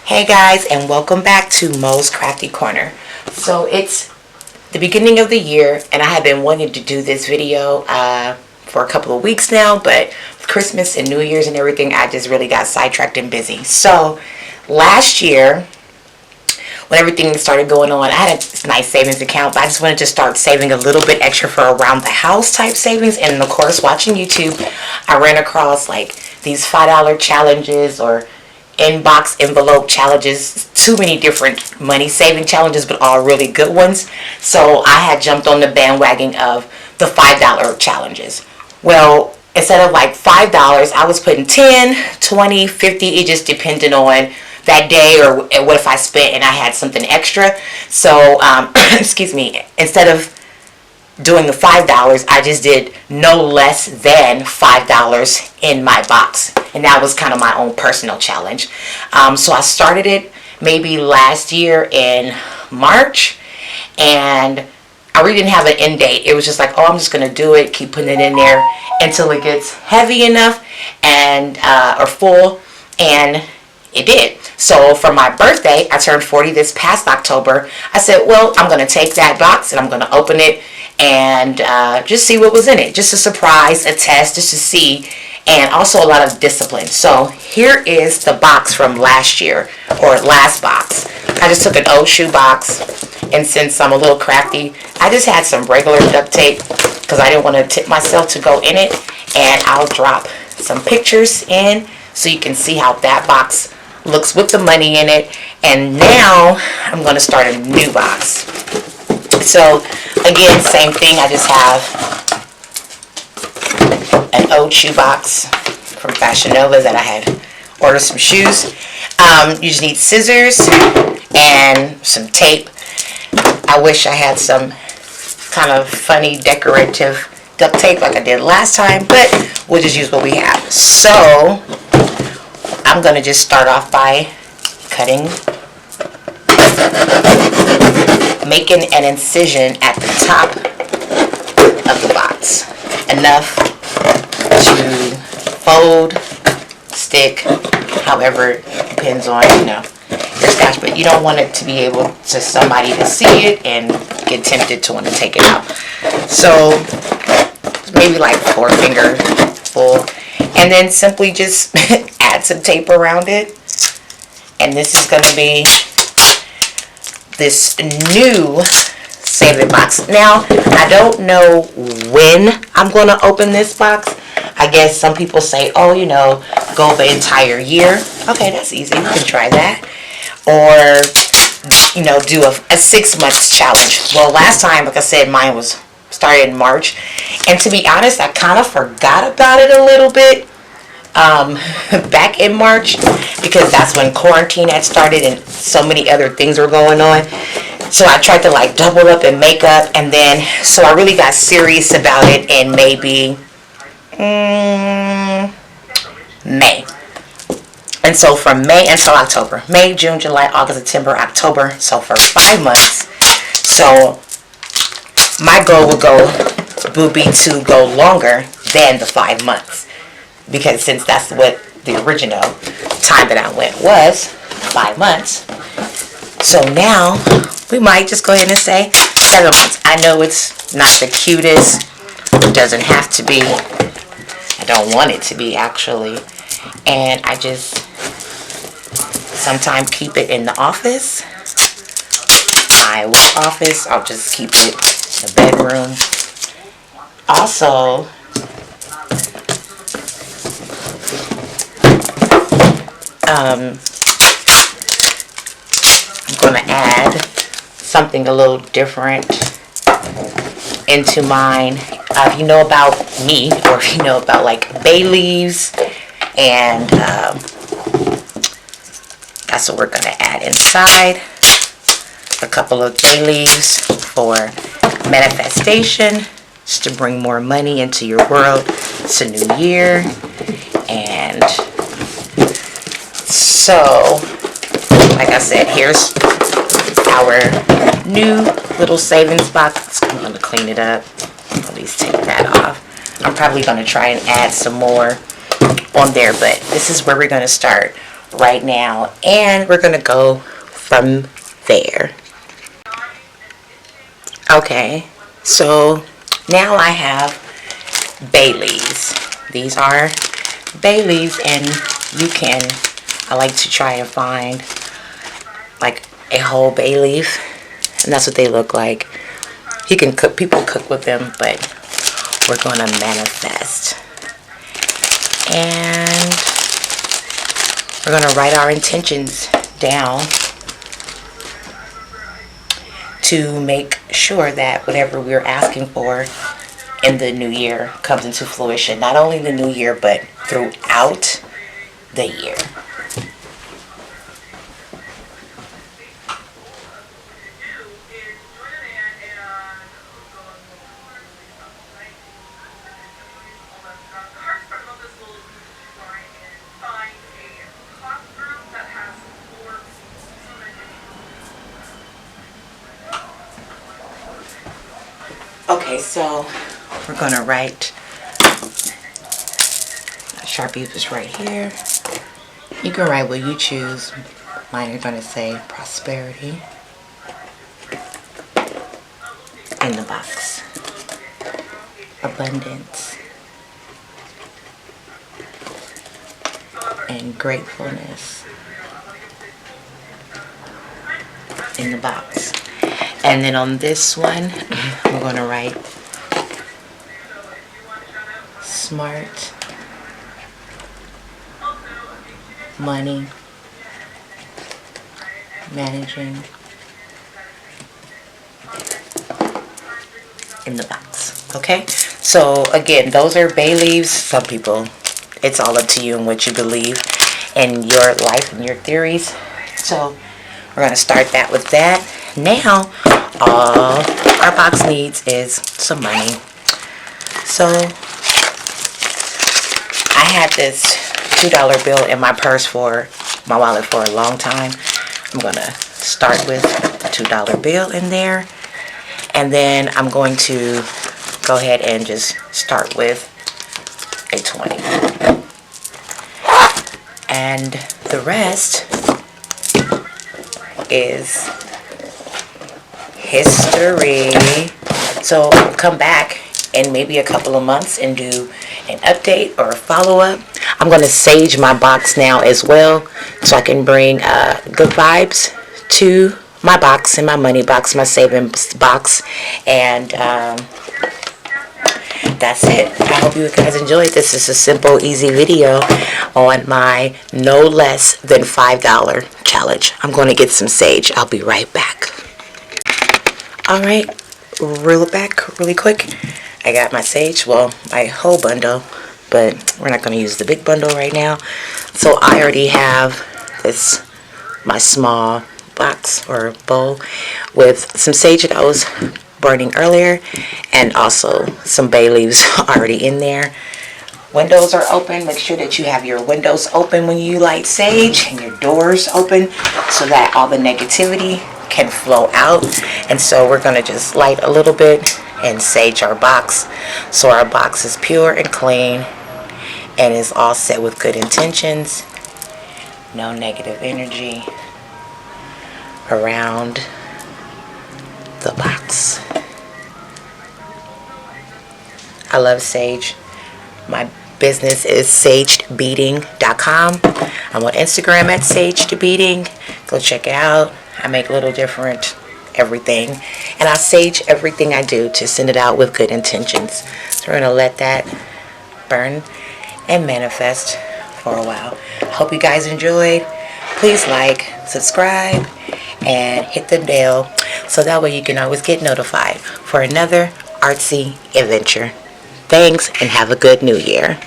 Hey guys, and welcome back to Mo's Crafty Corner. So it's the beginning of the year, and I have been wanting to do this video for a couple of weeks now, but with Christmas and New Year's and everything, I just really got sidetracked and busy. So last year, when everything started going on, I had a nice savings account, but I just wanted to start saving a little bit extra for around the house type savings. And of course, watching YouTube, I ran across like these $5 challenges or inbox envelope challenges, too many different money saving challenges, but all really good ones. So I had jumped on the bandwagon of the $5 challenges. Well, instead of like $5, I was putting 10, 20, 50, it just depended on that day or what if I spent and I had something extra. So excuse me, instead of doing the $5, I just did no less than $5 in my box, and that was kind of my own personal challenge. So I started it maybe last year in March, and I really didn't have an end date. It was just like, oh, I'm just gonna do it, keep putting it in there until it gets heavy enough and or full, and it did. So for my birthday, I turned 40 this past October. I said, well, I'm going to take that box and I'm going to open it and just see what was in it. Just a surprise, a test, just to see, and also a lot of discipline. So here is the box from last year, or last box. I just took an old shoe box, and since I'm a little crafty, I just had some regular duct tape because I didn't want to tip myself to go in it. And I'll drop some pictures in so you can see how that box looks with the money in it. And now I'm going to start a new box. So again, same thing. I just have an old shoe box from Fashion Nova that I had ordered some shoes. You just need scissors and some tape. I wish I had some kind of funny decorative duct tape like I did last time, but we'll just use what we have. So I'm going to just start off by cutting, making an incision at the top of the box, enough to fold, stick, however it depends on, your stash, but you don't want it to be able to somebody to see it and get tempted to want to take it out. So maybe like 4-finger full, and then simply just add some tape around it. And this is going to be this new saving box. Now, I don't know when I'm going to open this box. I guess some people say, oh, go the entire year. Okay, that's easy. You can try that. Or, do a 6 months challenge. Well, last time, like I said, mine was started in March. And to be honest, I kind of forgot about it a little bit back in March, because that's when quarantine had started and so many other things were going on. So I tried to like double up in makeup, and then so I really got serious about it in maybe May. And so from May until October, May, June, July, August, September, October, so for 5 months. So my goal would be to go longer than the 5 months, because since that's what the original time that I went was 5 months. So now we might just go ahead and say 7 months. I know it's not the cutest. It doesn't have to be. I don't want it to be, actually. And I just sometimes keep it in the office. My work office. I'll just keep it in the bedroom. Also, I'm going to add something a little different into mine. If you know about me, or if you know about like bay leaves, and that's what we're going to add inside. A couple of bay leaves for manifestation, just to bring more money into your world. It's a new year, and so, like I said, here's our new little savings box. I'm going to clean it up. At least take that off. I'm probably going to try and add some more on there, but this is where we're going to start right now, and we're going to go from there. Okay, so now I have bay leaves. These are bay leaves, and I like to try and find like a whole bay leaf, and that's what they look like. People cook with them, but we're going to manifest. And we're going to write our intentions down to make sure that whatever we're asking for in the new year comes into fruition. Not only in the new year, but throughout the year. Okay, so we're going to write, Sharpie is right here. You can write what you choose. Mine are going to say prosperity in the box, abundance, and gratefulness in the box. And then on this one, we're going to write smart, money, managing in the box. Okay, so again, those are bay leaves. Some people, it's all up to you and what you believe in your life and your theories. So we're going to start that with that. Now all our box needs is some money. So I had this $2 bill in my purse for my wallet for a long time. I'm going to start with a $2 bill in there, and then I'm going to go ahead and just start with a 20, and the rest is history. So I'll come back in maybe a couple of months and do an update or a follow-up. I'm going to sage my box now as well, so I can bring good vibes to my box and my money box, my savings box, and that's it. I hope you guys enjoyed. This is a simple, easy video on my no less than $5 challenge. I'm going to get some sage. I'll be right back. Alright, reel it back really quick. I got my sage, well, my whole bundle, but we're not going to use the big bundle right now. So I already have this, my small box or bowl with some sage that I was burning earlier, and also some bay leaves already in there. Windows are open. Make sure that you have your windows open when you light sage, and your doors open, so that all the negativity can flow out. And so we're going to just light a little bit and sage our box, so our box is pure and clean and is all set with good intentions. No negative energy around the box. I love sage. My business is sagedbeading.com. I'm on Instagram at sagedbeading. Go check it out. I make little different everything, and I sage everything I do to send it out with good intentions. So we're going to let that burn and manifest for a while. Hope you guys enjoyed. Please like, subscribe, and hit the bell, so that way you can always get notified for another artsy adventure. Thanks, and have a good new year.